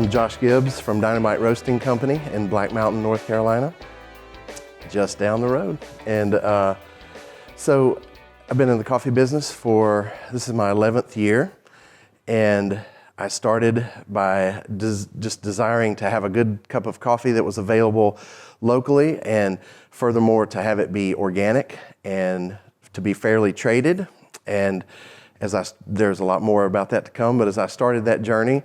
I'm Josh Gibbs from Dynamite Roasting Company in Black Mountain, North Carolina, just down the road. And so I've been in the coffee business this is my 11th year. And I started by just desiring to have a good cup of coffee that was available locally, and furthermore, to have it be organic and to be fairly traded. And there's a lot more about that to come, but as I started that journey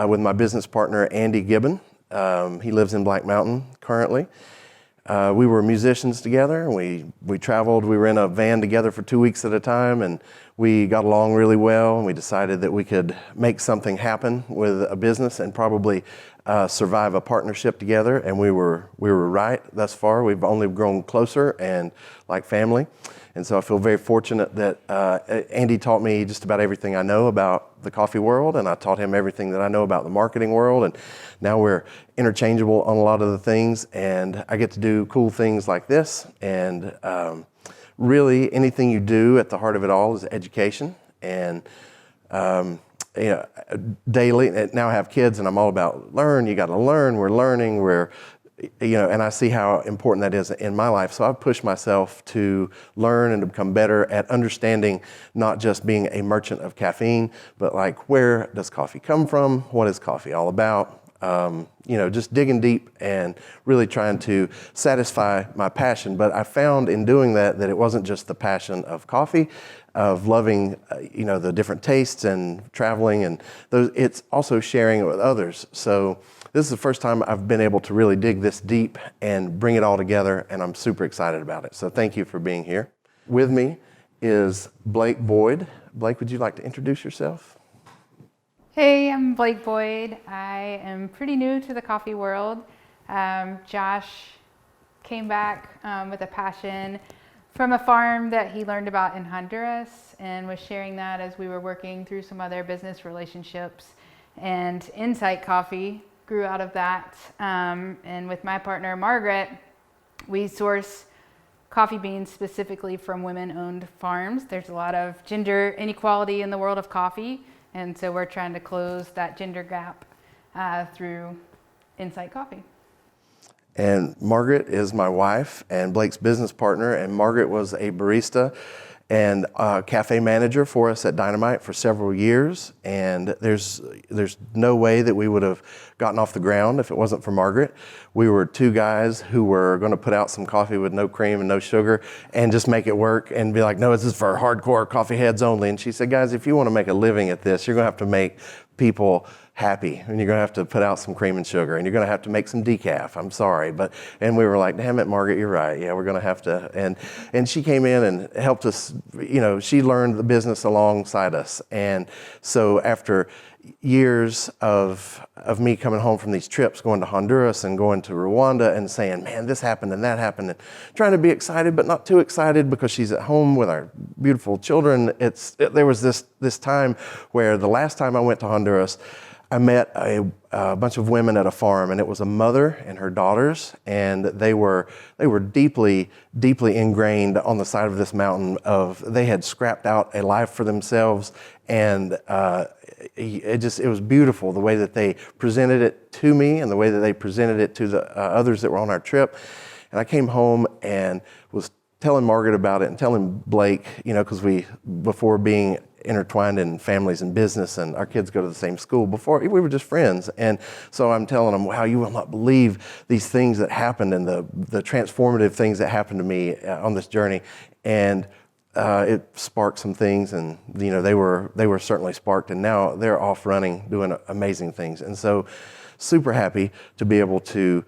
with my business partner, Andy Gibbon, he lives in Black Mountain currently. We were musicians together, and we traveled. We were in a van together for 2 weeks at a time, and we got along really well, and we decided that we could make something happen with a business and probably survive a partnership together, and we were right thus far. We've only grown closer and like family. And so I feel very fortunate that Andy taught me just about everything I know about the coffee world, and I taught him everything that I know about the marketing world. And now we're interchangeable on a lot of the things, and I get to do cool things like this. And really, anything you do, at the heart of it all is education. And daily, now I have kids, and I'm all about learn. You got to learn. We're learning. And I see how important that is in my life. So I've pushed myself to learn and to become better at understanding not just being a merchant of caffeine, but like, where does coffee come from? What is coffee all about? Just digging deep and really trying to satisfy my passion. But I found in doing that it wasn't just the passion of coffee, of loving, the different tastes and traveling, and it's also sharing it with others. So this is the first time I've been able to really dig this deep and bring it all together, and I'm super excited about it. So thank you for being here. With me is Blake Boyd. Blake, would you like to introduce yourself? Hey, I'm Blake Boyd. I am pretty new to the coffee world. Josh came back with a passion from a farm that he learned about in Honduras, and was sharing that as we were working through some other business relationships. And Insight Coffee grew out of that. And with my partner, Margaret, we source coffee beans specifically from women-owned farms. There's a lot of gender inequality in the world of coffee. And so we're trying to close that gender gap through Insight Coffee. And Margaret is my wife and Blake's business partner. And Margaret was a barista and cafe manager for us at Dynamite for several years. And there's no way that we would have gotten off the ground if it wasn't for Margaret. We were two guys who were going to put out some coffee with no cream and no sugar and just make it work and be like, no, this is for hardcore coffee heads only. And she said, guys, if you want to make a living at this, you're going to have to make people happy, and you're going to have to put out some cream and sugar, and you're going to have to make some decaf. I'm sorry, and we were like, damn it, Margaret, you're right. Yeah, we're going to have to. And she came in and helped us. She learned the business alongside us. And so after years of me coming home from these trips, going to Honduras and going to Rwanda and saying, man, this happened and that happened, and trying to be excited, but not too excited because she's at home with our beautiful children. There was this time where the last time I went to Honduras, I met a bunch of women at a farm, and it was a mother and her daughters, and they were deeply, deeply ingrained on the side of this mountain. They had scrapped out a life for themselves, and it was beautiful the way that they presented it to me and the way that they presented it to the others that were on our trip. And I came home and was telling Margaret about it and telling Blake, because before being intertwined in families and business, and our kids go to the same school, before we were just friends. And so I'm telling them, wow, you will not believe these things that happened and the transformative things that happened to me on this journey. And it sparked some things, and they were certainly sparked, and now they're off running, doing amazing things. And so super happy to be able to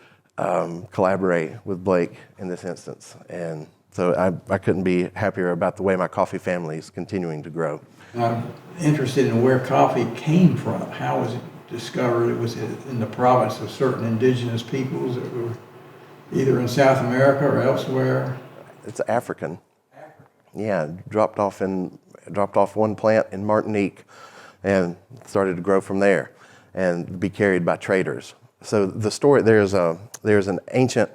collaborate with Blake in this instance. And so I couldn't be happier about the way my coffee family is continuing to grow. I'm interested in where coffee came from. How was it discovered? Was it in the province of certain indigenous peoples that were either in South America or elsewhere? It's African. Yeah, dropped off one plant in Martinique and started to grow from there and be carried by traders. So the story, there's an ancient,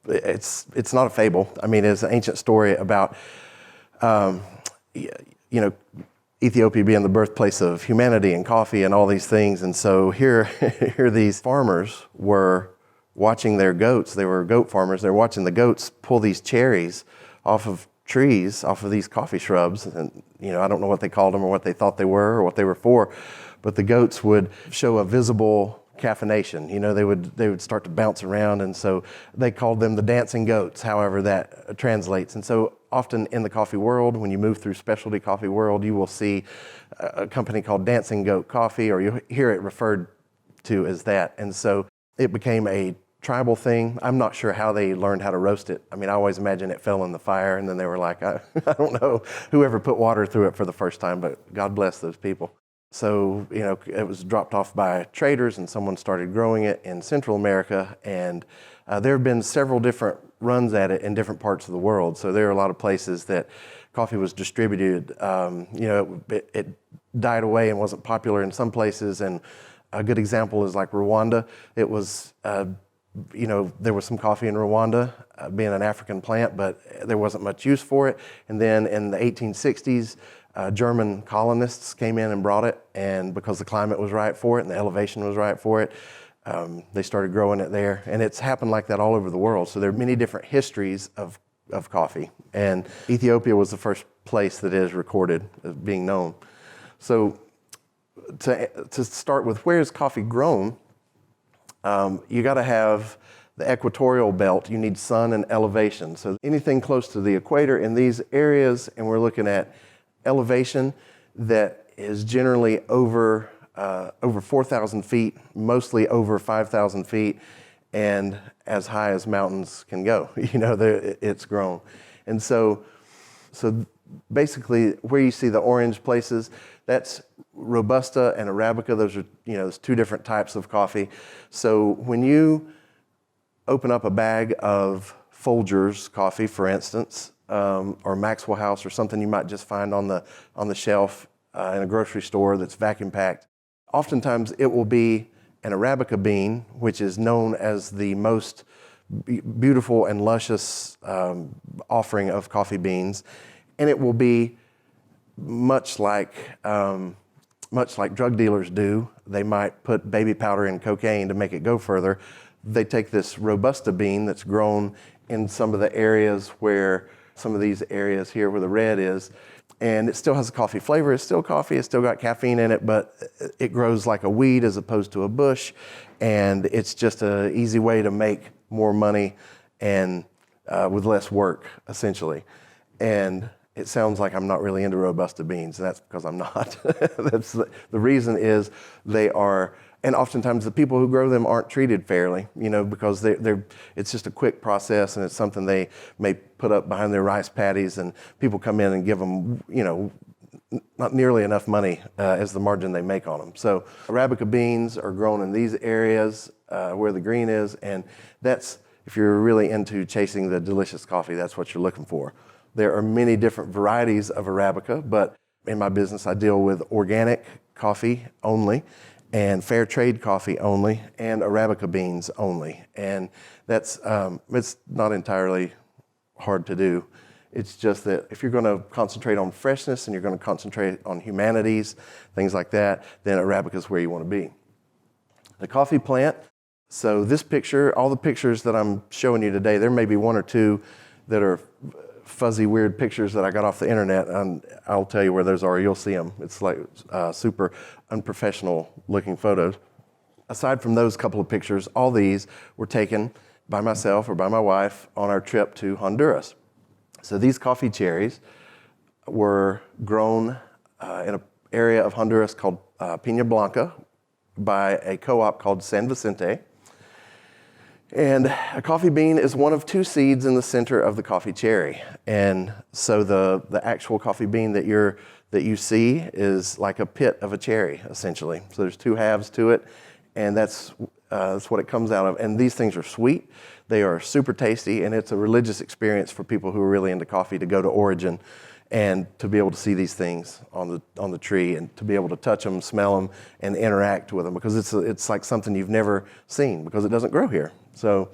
it's not a fable. I mean, it's an ancient story about, Ethiopia being the birthplace of humanity and coffee and all these things. And so here these farmers were watching their goats. They were goat farmers. They're watching the goats pull these cherries off of trees, off of these coffee shrubs. And, I don't know what they called them or what they thought they were or what they were for, but the goats would show a visible caffeination. They would start to bounce around. And so they called them the dancing goats, however that translates. And so often in the coffee world, when you move through specialty coffee world, you will see a company called Dancing Goat Coffee, or you hear it referred to as that. And so it became a tribal thing. I'm not sure how they learned how to roast it. I always imagine it fell in the fire, and then they were like, I don't know whoever put water through it for the first time, but God bless those people. So, it was dropped off by traders, and someone started growing it in Central America, and there have been several different runs at it in different parts of the world. So there are a lot of places that coffee was distributed. It died away and wasn't popular in some places, and a good example is like Rwanda. It was there was some coffee in Rwanda, being an African plant, but there wasn't much use for it. And then in the 1860s, German colonists came in and brought it, and because the climate was right for it and the elevation was right for it, they started growing it there. And it's happened like that all over the world. So there are many different histories of coffee. And Ethiopia was the first place that is recorded as being known. So to start with, where is coffee grown? You got to have the equatorial belt. You need sun and elevation. So anything close to the equator in these areas, and we're looking at elevation that is generally over 4,000 feet, mostly over 5,000 feet, and as high as mountains can go. It's grown. And so basically where you see the orange places, that's Robusta and Arabica. Those are, there's two different types of coffee. So when you open up a bag of Folgers coffee, for instance, or Maxwell House or something you might just find on the shelf in a grocery store that's vacuum packed, oftentimes it will be an Arabica bean, which is known as the most beautiful and luscious offering of coffee beans, and it will be much like drug dealers do. They might put baby powder in cocaine to make it go further. They take this Robusta bean that's grown in some of the areas where some of these areas here where the red is, and it still has a coffee flavor. It's still coffee. It's still got caffeine in it, but it grows like a weed as opposed to a bush, and it's just an easy way to make more money and with less work, essentially. And it sounds like I'm not really into Robusta beans. That's because I'm not. That's the reason is they are, and oftentimes the people who grow them aren't treated fairly, because it's just a quick process, and it's something they may put up behind their rice paddies, and people come in and give them, not nearly enough money as the margin they make on them. So Arabica beans are grown in these areas where the green is, and that's, if you're really into chasing the delicious coffee, that's what you're looking for. There are many different varieties of Arabica, but in my business, I deal with organic coffee only, and fair trade coffee only, and Arabica beans only. And that's, it's not entirely hard to do. It's just that if you're going to concentrate on freshness and you're going to concentrate on humanities, things like that, then Arabica is where you want to be. The coffee plant. So this picture, all the pictures that I'm showing you today, there may be one or two that are fuzzy, weird pictures that I got off the internet, and I'll tell you where those are. You'll see them. It's like super unprofessional looking photos. Aside from those couple of pictures, all these were taken by myself or by my wife on our trip to Honduras. So these coffee cherries were grown in an area of Honduras called Piña Blanca by a co-op called San Vicente. And a coffee bean is one of two seeds in the center of the coffee cherry. And so the actual coffee bean that you see is like a pit of a cherry, essentially. So there's two halves to it, and that's what it comes out of. And these things are sweet. They are super tasty, and it's a religious experience for people who are really into coffee to go to Origin and to be able to see these things on the tree and to be able to touch them, smell them, and interact with them, because it's like something you've never seen because it doesn't grow here. So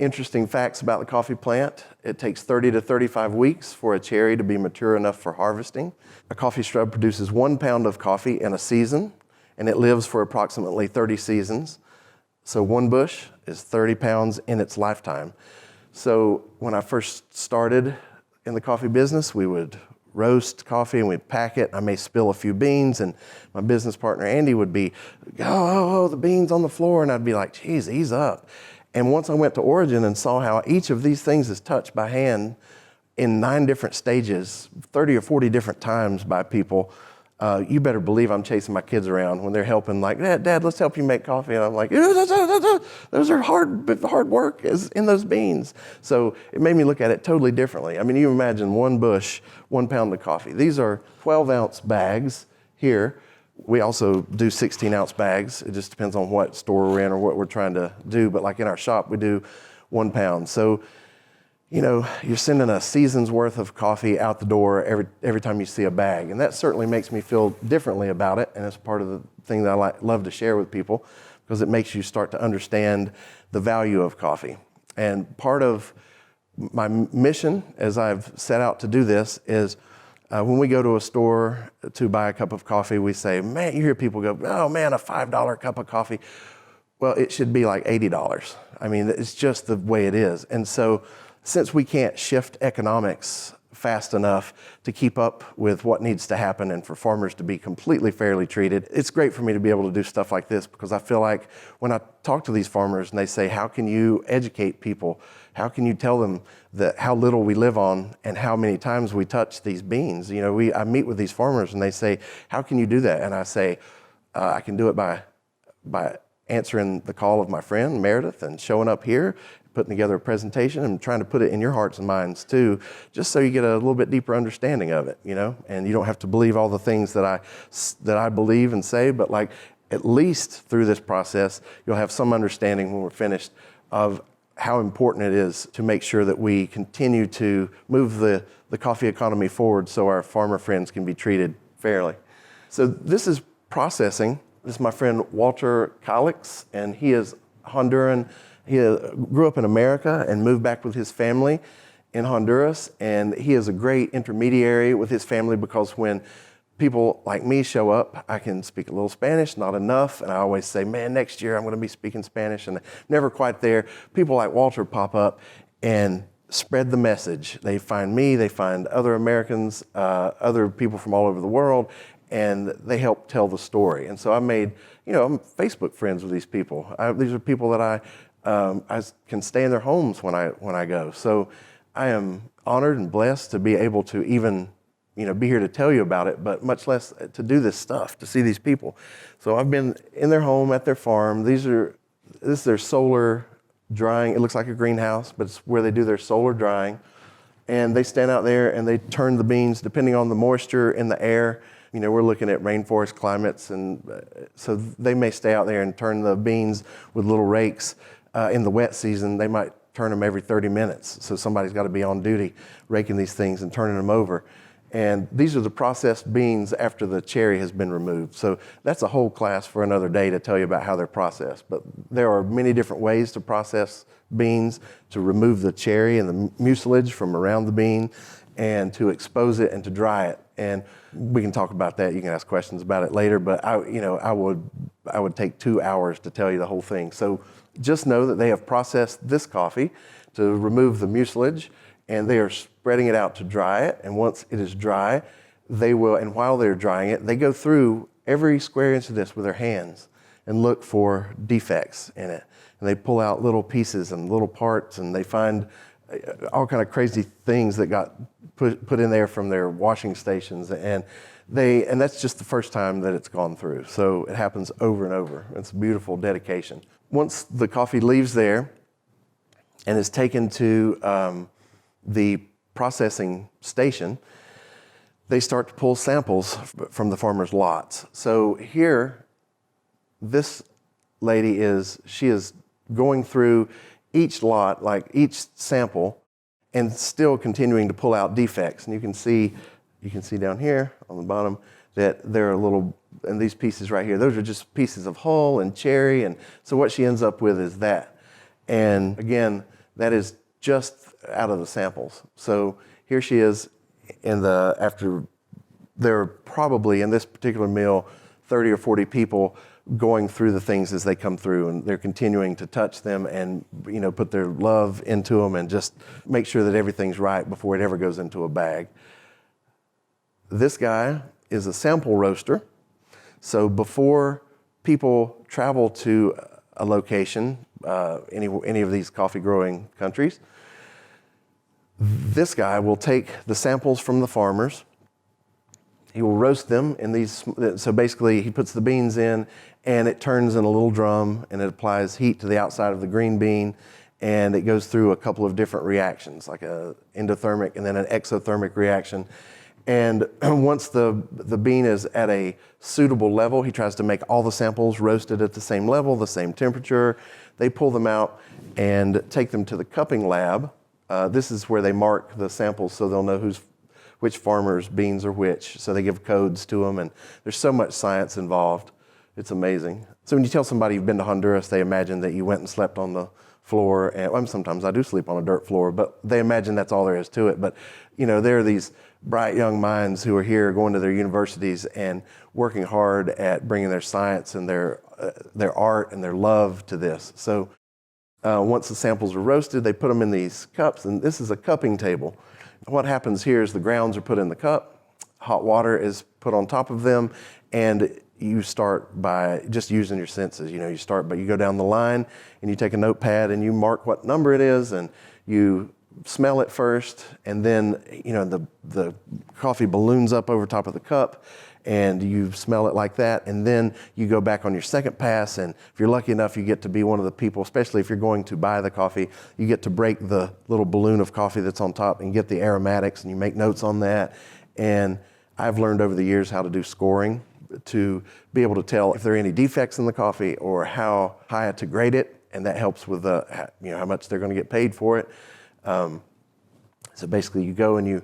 interesting facts about the coffee plant. It takes 30 to 35 weeks for a cherry to be mature enough for harvesting. A coffee shrub produces 1 pound of coffee in a season, and it lives for approximately 30 seasons. So 1 bush is 30 pounds in its lifetime. So when I first started in the coffee business, we would roast coffee and we'd pack it. I may spill a few beans, and my business partner Andy would be, oh, the beans on the floor. And I'd be like, geez, ease up. And once I went to Origin and saw how each of these things is touched by hand in 9 different stages, 30 or 40 different times by people, you better believe I'm chasing my kids around when they're helping, like, Dad, let's help you make coffee. And I'm like, those are hard work is in those beans. So it made me look at it totally differently. I mean, you imagine 1 bush, 1 pound of coffee. These are 12-ounce bags here. We also do 16-ounce bags. It just depends on what store we're in or what we're trying to do. But like in our shop, we do 1 pound. So you're sending a season's worth of coffee out the door every time you see a bag. And that certainly makes me feel differently about it. And it's part of the thing that I love to share with people, because it makes you start to understand the value of coffee. And part of my mission, as I've set out to do this, is when we go to a store to buy a cup of coffee, we say, man, you hear people go, oh man, a $5 cup of coffee. Well, it should be like $80. I mean, it's just the way it is. And so since we can't shift economics fast enough to keep up with what needs to happen and for farmers to be completely fairly treated, it's great for me to be able to do stuff like this, because I feel like when I talk to these farmers and they say, how can you educate people? How can you tell them that how little we live on and how many times we touch these beans? I meet with these farmers and they say, how can you do that? And I say, I can do it by answering the call of my friend Meredith and showing up here, putting together a presentation and trying to put it in your hearts and minds too, just so you get a little bit deeper understanding of it, and you don't have to believe all the things that I believe and say, but like at least through this process, you'll have some understanding when we're finished of how important it is to make sure that we continue to move the coffee economy forward so our farmer friends can be treated fairly. So this is processing. This is my friend Walter Calix, and he is Honduran. He grew up in America and moved back with his family in Honduras, and he is a great intermediary with his family, because when people like me show up, I can speak a little Spanish, not enough, and I always say, man, next year I'm going to be speaking Spanish, and never quite there. People like Walter pop up and spread the message. They find me, they find other Americans, other people from all over the world, and they help tell the story. And so I made, I'm Facebook friends with these people. These are people that I can stay in their homes when I go. So I am honored and blessed to be able to even, be here to tell you about it, but much less to do this stuff, to see these people. So I've been in their home, at their farm. This is their solar drying. It looks like a greenhouse, but it's where they do their solar drying. And they stand out there and they turn the beans depending on the moisture in the air. We're looking at rainforest climates, and so they may stay out there and turn the beans with little rakes. In the wet season, they might turn them every 30 minutes. So somebody's got to be on duty raking these things and turning them over. And these are the processed beans after the cherry has been removed. So that's a whole class for another day to tell you about how they're processed. But there are many different ways to process beans, to remove the cherry and the mucilage from around the bean, and to expose it and to dry it. And we can talk about that. You can ask questions about it later, but I would take 2 hours to tell you the whole thing. So just know that they have processed this coffee to remove the mucilage, and they are spreading it out to dry it. And once it is dry, and while they're drying it, they go through every square inch of this with their hands and look for defects in it. And they pull out little pieces and little parts, and they find all kind of crazy things that got put in there from their washing stations, and that's just the first time that it's gone through. So it happens over and over. It's a beautiful dedication. Once the coffee leaves there and is taken to the processing station, they start to pull samples from the farmer's lots. So here, this lady is going through each lot, like each sample, and still continuing to pull out defects. And you can see down here on the bottom that there are little, and these pieces right here, those are just pieces of hull and cherry. And so what she ends up with is that. And again, that is just out of the samples. So here she is after there are probably in this particular meal 30 or 40 people going through the things as they come through, and they're continuing to touch them and put their love into them and just make sure that everything's right before it ever goes into a bag. This guy is a sample roaster. So before people travel to a location, any of these coffee growing countries, this guy will take the samples from the farmers. He will roast them in these, so basically he puts the beans in and it turns in a little drum and it applies heat to the outside of the green bean, and it goes through a couple of different reactions, like a endothermic and then an exothermic reaction. And once the bean is at a suitable level, he tries to make all the samples roasted at the same level, the same temperature. They pull them out and take them to the cupping lab. This is where they mark the samples so they'll know which farmer's beans are which. So they give codes to them, and there's so much science involved. It's amazing. So when you tell somebody you've been to Honduras, they imagine that you went and slept on the floor. And sometimes I do sleep on a dirt floor, but they imagine that's all there is to it. But there are these bright young minds who are here going to their universities and working hard at bringing their science and their art and their love to this. So once the samples are roasted, they put them in these cups, and this is a cupping table. What happens here is the grounds are put in the cup, hot water is put on top of them, and you start by just using your senses. You go down the line and you take a notepad and you mark what number it is, and you smell it first, and then the coffee balloons up over top of the cup and you smell it like that, and then you go back on your second pass, and if you're lucky enough, you get to be one of the people, especially if you're going to buy the coffee, you get to break the little balloon of coffee that's on top and get the aromatics, and you make notes on that. And I've learned over the years how to do scoring to be able to tell if there are any defects in the coffee or how high to grade it, and that helps with how much they're going to get paid for it. So basically you go and you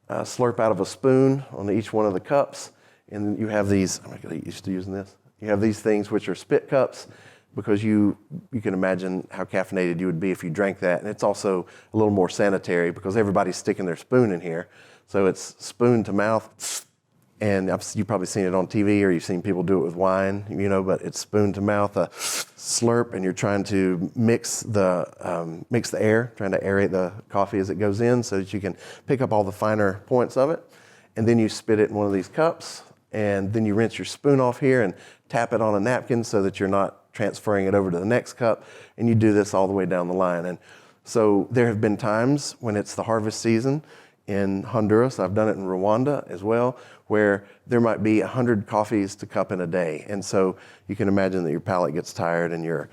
slurp out of a spoon on each one of the cups, and you have these, I'm not used to using this, you have these things which are spit cups, because you can imagine how caffeinated you would be if you drank that. And it's also a little more sanitary because everybody's sticking their spoon in here. So it's spoon to mouth, and you've probably seen it on TV or you've seen people do it with wine, but it's spoon to mouth, a slurp, and you're trying to mix the air, trying to aerate the coffee as it goes in so that you can pick up all the finer points of it. And then you spit it in one of these cups, and then you rinse your spoon off here and tap it on a napkin so that you're not transferring it over to the next cup, and you do this all the way down the line. And so there have been times when it's the harvest season in Honduras, I've done it in Rwanda as well, where there might be 100 coffees to cup in a day. And so you can imagine that your palate gets tired and your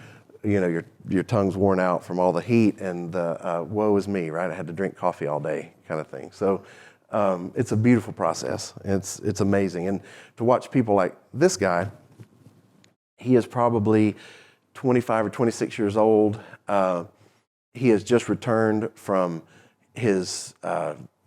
tongue's worn out from all the heat and the woe is me, right? I had to drink coffee all day kind of thing. So it's a beautiful process. It's amazing. And to watch people like this guy, he is probably 25 or 26 years old. He has just returned from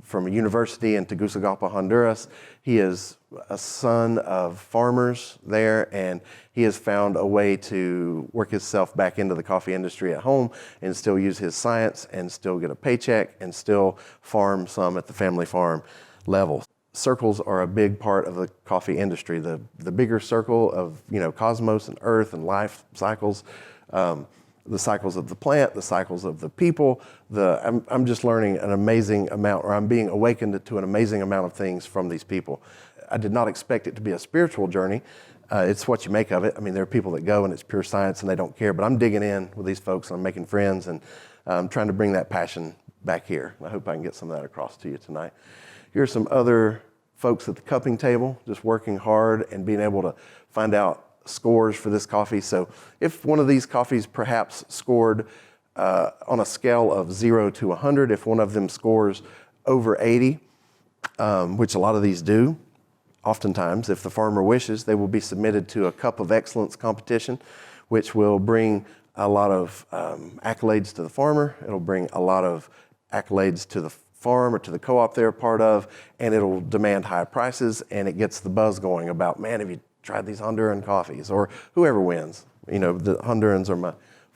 from a university in Tegucigalpa, Honduras. He is a son of farmers there, and he has found a way to work himself back into the coffee industry at home and still use his science and still get a paycheck and still farm some at the family farm level. Circles are a big part of the coffee industry. The bigger circle of cosmos and earth and life cycles, the cycles of the plant, the cycles of the people. I'm just learning an amazing amount, or I'm being awakened to an amazing amount of things from these people. I did not expect it to be a spiritual journey. It's what you make of it. I mean, there are people that go and it's pure science and they don't care, but I'm digging in with these folks and I'm making friends, and I'm trying to bring that passion back here. I hope I can get some of that across to you tonight. Here are some other folks at the cupping table, just working hard and being able to find out scores for this coffee. So if one of these coffees perhaps scored on a scale of 0 to 100, if one of them scores over 80, which a lot of these do, oftentimes, if the farmer wishes, they will be submitted to a Cup of Excellence competition, which will bring a lot of accolades to the farmer. It'll bring a lot of accolades to the farm or to the co-op they're a part of, and it'll demand high prices, and it gets the buzz going about, man, have you tried these Honduran coffees? Or whoever wins. The Hondurans are my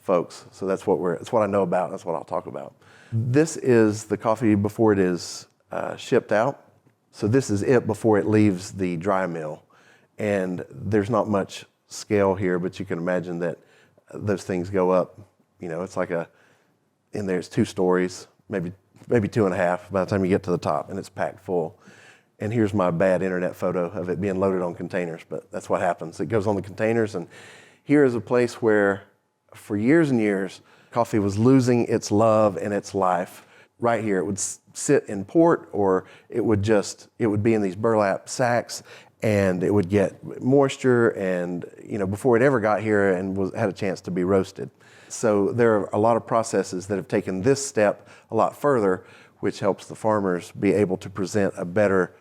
folks. So that's what I know about. That's what I'll talk about. This is the coffee before it is shipped out. So this is it before it leaves the dry mill. And there's not much scale here, but you can imagine that those things go up. It's like in there it's 2 stories, maybe 2.5 by the time you get to the top, and it's packed full. And here's my bad internet photo of it being loaded on containers, but that's what happens. It goes on the containers, and here is a place where for years and years, coffee was losing its love and its life. Right here, it would sit in port, or it would be in these burlap sacks, and it would get moisture, and before it ever got here and had a chance to be roasted. So there are a lot of processes that have taken this step a lot further, which helps the farmers be able to present a better,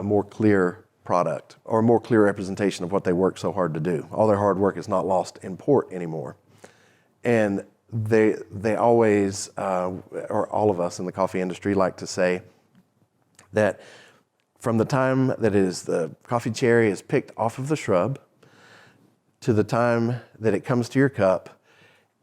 more clear product, or a more clear representation of what they worked so hard to do. All their hard work is not lost in port anymore. And they always, or all of us in the coffee industry, like to say that from the time that the coffee cherry is picked off of the shrub to the time that it comes to your cup,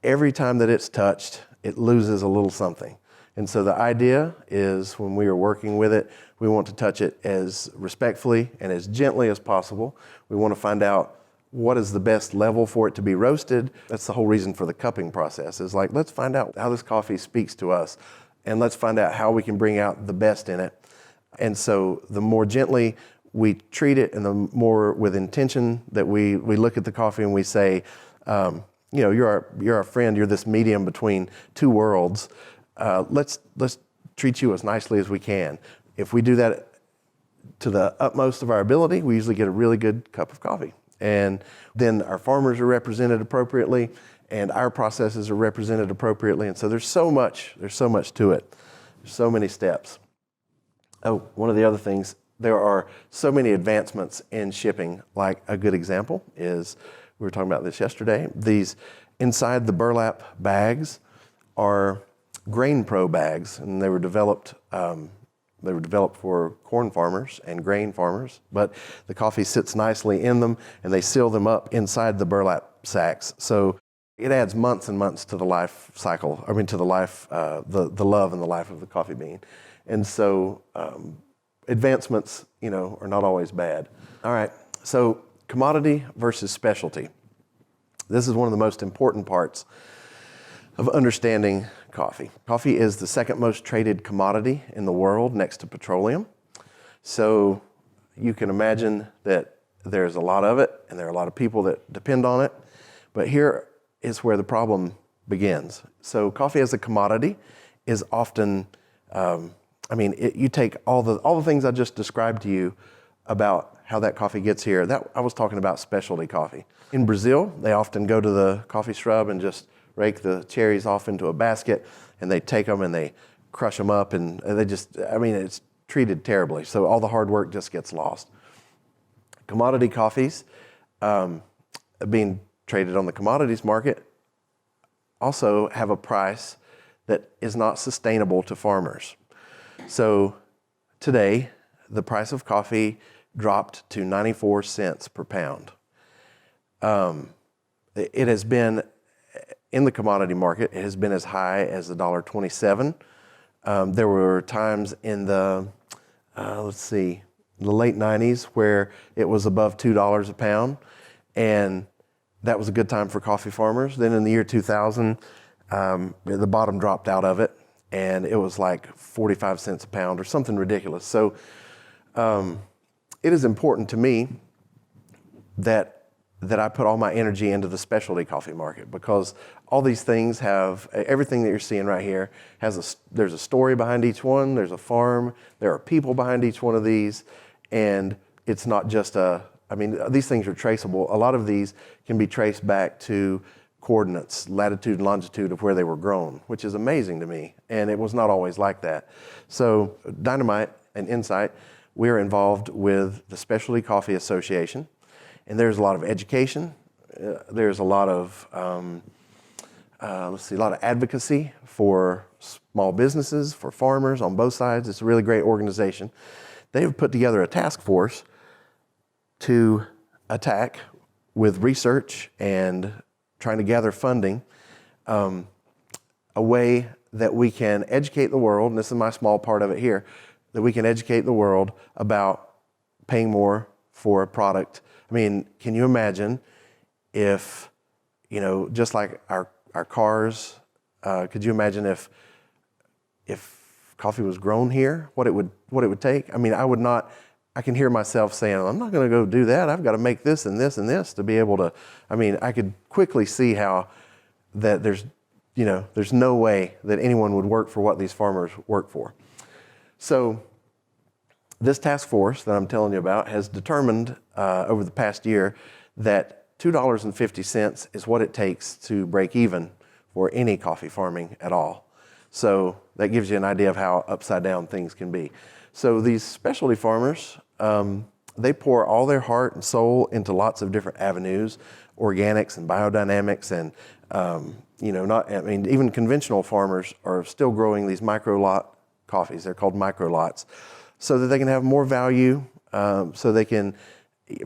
every time that it's touched, it loses a little something. And so the idea is, when we are working with it, we want to touch it as respectfully and as gently as possible. We want to find out what is the best level for it to be roasted. That's the whole reason for the cupping process, is like, let's find out how this coffee speaks to us, and let's find out how we can bring out the best in it. And so the more gently we treat it, and the more with intention that we look at the coffee and we say, you're our friend, you're this medium between 2 worlds. Let's treat you as nicely as we can. If we do that to the utmost of our ability, we usually get a really good cup of coffee. And then our farmers are represented appropriately, and our processes are represented appropriately. And so there's so much to it. There's so many steps. Oh, one of the other things, there are so many advancements in shipping. Like a good example is, we were talking about this yesterday, these inside the burlap bags are Grain Pro bags, and they were developed for corn farmers and grain farmers, but the coffee sits nicely in them, and they seal them up inside the burlap sacks. So it adds months and months to the life cycle, to the life, the love and the life of the coffee bean. And so advancements, are not always bad. All right, so commodity versus specialty. This is one of the most important parts of understanding coffee. Coffee is the second most traded commodity in the world, next to petroleum. So you can imagine that there's a lot of it, and there are a lot of people that depend on it. But here is where the problem begins. So coffee as a commodity is often, you take all the things I just described to you about how that coffee gets here. That I was talking about specialty coffee. In Brazil, they often go to the coffee shrub and just rake the cherries off into a basket, and they take them and they crush them up, and it's treated terribly. So all the hard work just gets lost. Commodity coffees, being traded on the commodities market, also have a price that is not sustainable to farmers. So today, the price of coffee dropped to 94 cents per pound. It has been, in the commodity market, it has been as high as $1.27. There were times in the late 90s where it was above $2 a pound, and that was a good time for coffee farmers. Then in the year 2000, the bottom dropped out of it, and it was like 45 cents a pound or something ridiculous. So it is important to me that I put all my energy into the specialty coffee market, because all these things have, everything that you're seeing right here there's a story behind each one, there's a farm, there are people behind each one of these, and it's not just these things are traceable. A lot of these can be traced back to coordinates, latitude and longitude of where they were grown, which is amazing to me, and it was not always like that. So Dynamite and Insight, we're involved with the Specialty Coffee Association, and there's a lot of education. There's a lot of a lot of advocacy for small businesses, for farmers on both sides. It's a really great organization. They've put together a task force to attack with research and trying to gather funding a way that we can educate the world, and this is my small part of it here, that we can educate the world about paying more for a product. I mean, can you imagine if, just like our cars, could you imagine if coffee was grown here, what it would take? I mean, I can hear myself saying, I'm not going to go do that. I've got to make this and this and this to be able to, I could quickly see how that there's no way that anyone would work for what these farmers work for. So this task force that I'm telling you about has determined over the past year that $2.50 is what it takes to break even for any coffee farming at all. So that gives you an idea of how upside down things can be. So these specialty farmers, they pour all their heart and soul into lots of different avenues, organics and biodynamics, and even conventional farmers are still growing these micro lot coffees. They're called micro lots, so that they can have more value, so they can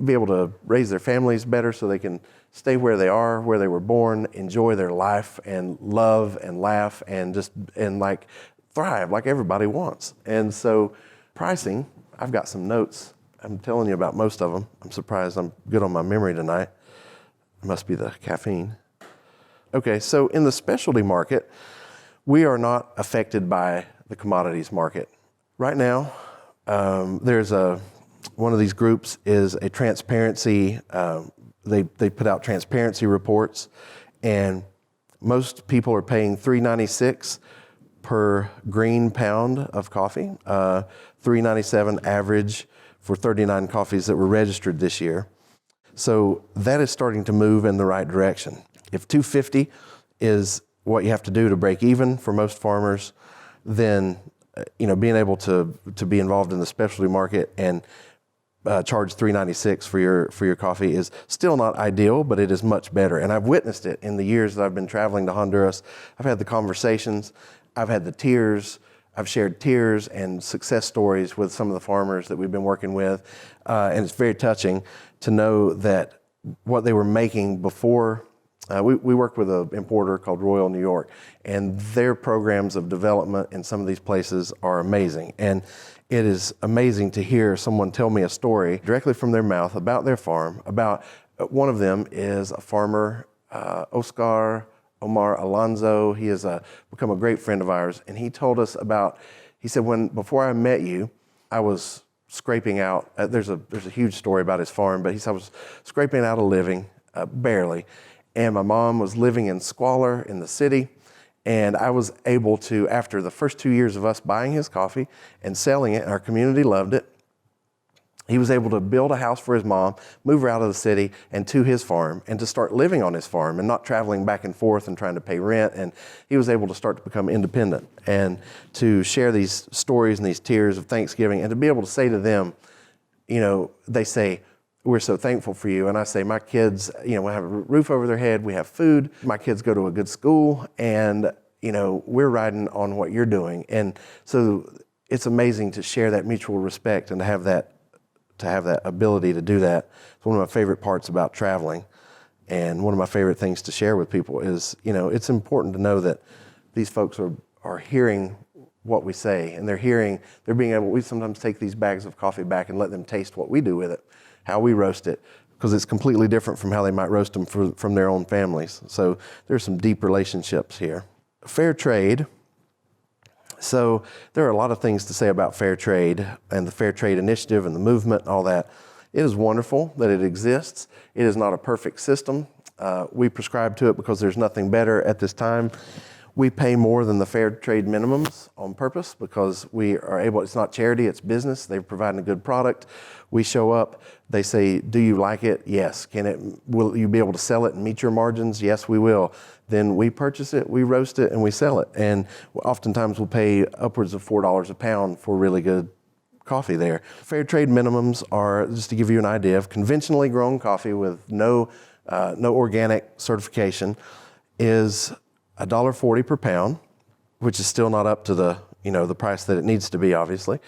be able to raise their families better, so they can stay where they are, where they were born, enjoy their life, and love and laugh and thrive like everybody wants. And so pricing, I've got some notes. I'm telling you about most of them. I'm surprised I'm good on my memory tonight. It must be the caffeine. Okay, so in the specialty market, we are not affected by the commodities market. Right now, there's one of these groups is a transparency, they put out transparency reports, and most people are paying $3.96 per green pound of coffee, $3.97 average for 39 coffees that were registered this year. So that is starting to move in the right direction. If $2.50 is what you have to do to break even for most farmers, then being able to be involved in the specialty market and charge $3.96 for your coffee is still not ideal, but it is much better. And I've witnessed it in the years that I've been traveling to Honduras. I've had the conversations, I've had the tears, I've shared tears and success stories with some of the farmers that we've been working with, and it's very touching to know that what they were making before. We work with an importer called Royal New York, and their programs of development in some of these places are amazing. And it is amazing to hear someone tell me a story directly from their mouth about their farm. About one of them is a farmer, Oscar Omar Alonso. He has become a great friend of ours, and he told us he said, before I met you, I was scraping out, there's a huge story about his farm, but he said I was scraping out a living, barely. And my mom was living in squalor in the city. And I was able to, after the first 2 years of us buying his coffee and selling it, and our community loved it, he was able to build a house for his mom, move her out of the city and to his farm, and to start living on his farm and not traveling back and forth and trying to pay rent. And he was able to start to become independent and to share these stories and these tears of Thanksgiving, and to be able to say to them, they say, we're so thankful for you. And I say, my kids, we have a roof over their head, we have food, my kids go to a good school, and, we're riding on what you're doing. And so it's amazing to share that mutual respect and to have that ability to do that. It's one of my favorite parts about traveling. And one of my favorite things to share with people is, it's important to know that these folks are hearing what we say, and we sometimes take these bags of coffee back and let them taste what we do with it, how we roast it, because it's completely different from how they might roast them from their own families. So there's some deep relationships here. Fair trade. So there are a lot of things to say about fair trade and the Fair Trade Initiative and the movement and all that. It is wonderful that it exists. It is not a perfect system. We prescribe to it because there's nothing better at this time. We pay more than the fair trade minimums on purpose because we are able, it's not charity, it's business. They're providing a good product. We show up, they say, do you like it? Yes. Will you be able to sell it and meet your margins? Yes, we will. Then we purchase it, we roast it, and we sell it. And oftentimes we'll pay upwards of $4 a pound for really good coffee there. Fair trade minimums are, just to give you an idea, of conventionally grown coffee with no organic certification is $1.40 per pound, which is still not up to the price that it needs to be, obviously.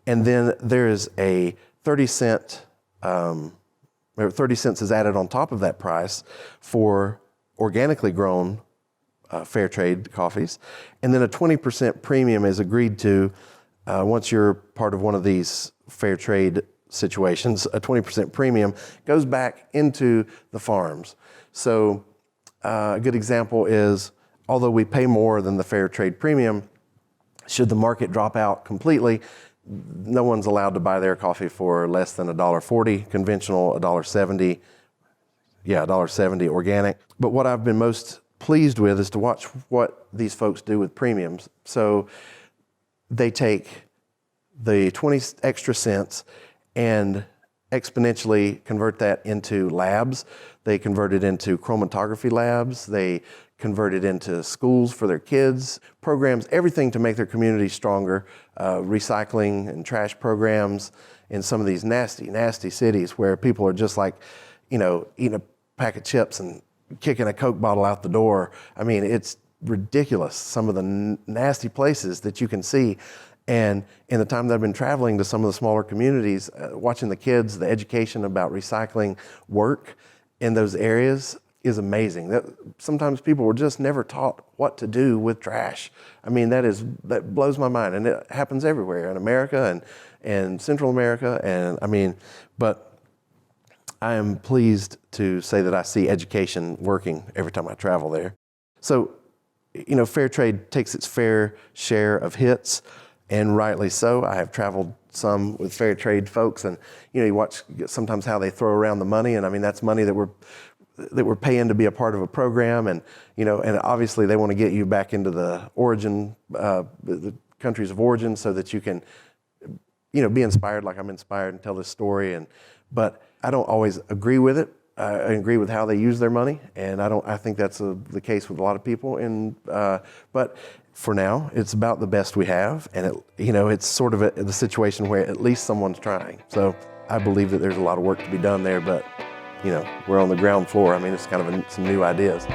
And then there is a 30 cents is added on top of that price for organically grown fair trade coffees. And then a 20% premium is agreed to once you're part of one of these fair trade situations. A 20% premium goes back into the farms. So a good example is, although we pay more than the fair trade premium, should the market drop out completely, no one's allowed to buy their coffee for less than $1.40 conventional, $1.70, $1.70 organic. But what I've been most pleased with is to watch what these folks do with premiums. So they take the 20 extra cents and exponentially convert that into labs. They convert it into chromatography labs. They convert it into schools for their kids, programs, everything to make their community stronger, recycling and trash programs in some of these nasty, nasty cities where people are just like, eating a pack of chips and kicking a Coke bottle out the door. I mean, it's ridiculous, some of the nasty places that you can see. And in the time that I've been traveling to some of the smaller communities, watching the kids, the education about recycling work in those areas is amazing. That sometimes people were just never taught what to do with trash. I mean, that blows my mind, and it happens everywhere in America and Central America. But I am pleased to say that I see education working every time I travel there. So, fair trade takes its fair share of hits, and rightly so. I have traveled some with fair trade folks, and you watch sometimes how they throw around the money, and I mean that's money that we're paying to be a part of a program, and and obviously they want to get you back into the origin, the countries of origin, so that you can be inspired like I'm inspired and tell this story. But I don't always agree with it. I agree with how they use their money, and I think that's the case with a lot of people. But for now, it's about the best we have, and it's sort of the situation where at least someone's trying. So I believe that there's a lot of work to be done there, but we're on the ground floor. I mean, it's kind of some new ideas.